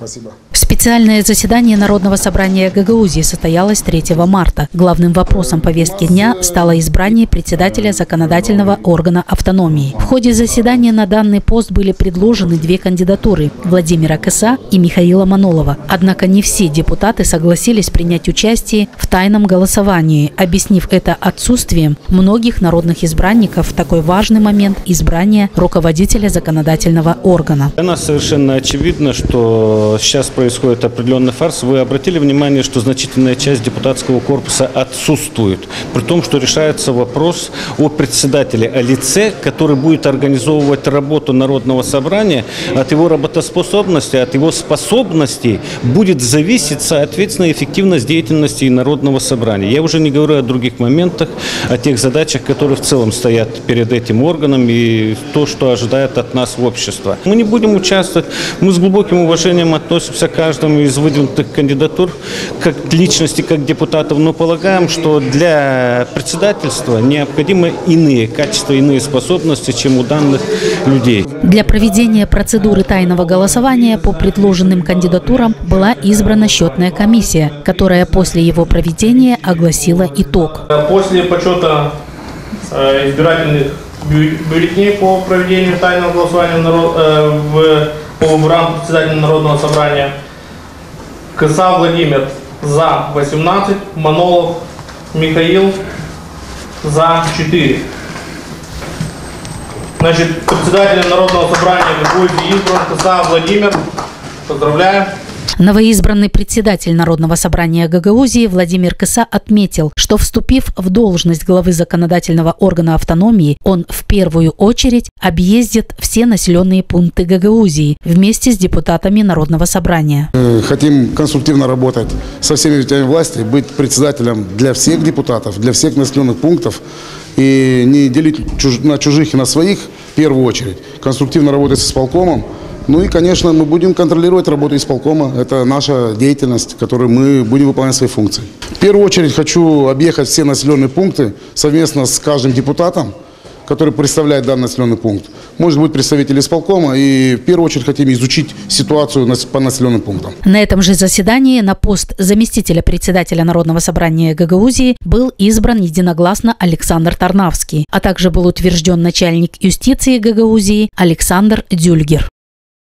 Спасибо. Специальное заседание Народного собрания Гагаузии состоялось 3 марта. Главным вопросом повестки дня стало избрание председателя законодательного органа автономии. В ходе заседания на данный пост были предложены 2 кандидатуры – Владимира Кыса и Михаила Манолова. Однако не все депутаты согласились принять участие в тайном голосовании, объяснив это отсутствием многих народных избранников в такой важный момент избрания руководителя законодательного органа. Для нас совершенно очевидно, что сейчас происходит определенный фарс. Вы обратили внимание, что значительная часть депутатского корпуса отсутствует, при том, что решается вопрос о председателе, о лице, который будет организовывать работу Народного собрания. От его работоспособности, от его способностей будет зависеть, соответственно, эффективность деятельности и Народного собрания. Я уже не говорю о других моментах, о тех задачах, которые в целом стоят перед этим органом и то, что ожидает от нас в обществе. Мы не будем участвовать, мы с глубоким уважением относимся к каждому из выдвинутых кандидатур, как личности, как депутатов, но полагаем, что для председательства необходимы иные качества, иные способности, чем у данных людей. Для проведения процедуры тайного голосования по предложенным кандидатурам была избрана счетная комиссия, которая после его проведения огласила итог. После подсчета избирательных бюллетеней по проведению тайного голосования в рамках председателя Народного собрания Кыса Владимир за 18, Манолов Михаил за 4. Значит, председателем Народного собрания Гагаузии избран Кыса Владимир. Поздравляем. Новоизбранный председатель Народного собрания Гагаузии Владимир Кыса отметил, что, вступив в должность главы законодательного органа автономии, он в первую очередь объездит все населенные пункты Гагаузии вместе с депутатами Народного собрания. Хотим конструктивно работать со всеми ветвями власти, быть председателем для всех депутатов, для всех населенных пунктов и не делить на чужих и на своих в первую очередь. Конструктивно работать с исполкомом. Ну и, конечно, мы будем контролировать работу исполкома. Это наша деятельность, которой мы будем выполнять свои функции. В первую очередь хочу объехать все населенные пункты совместно с каждым депутатом, который представляет данный населенный пункт. Может быть, представитель исполкома. И в первую очередь хотим изучить ситуацию по населенным пунктам. На этом же заседании на пост заместителя председателя Народного собрания Гагаузии был избран единогласно Александр Тарнавский, а также был утвержден начальник юстиции Гагаузии Александр Дюльгер.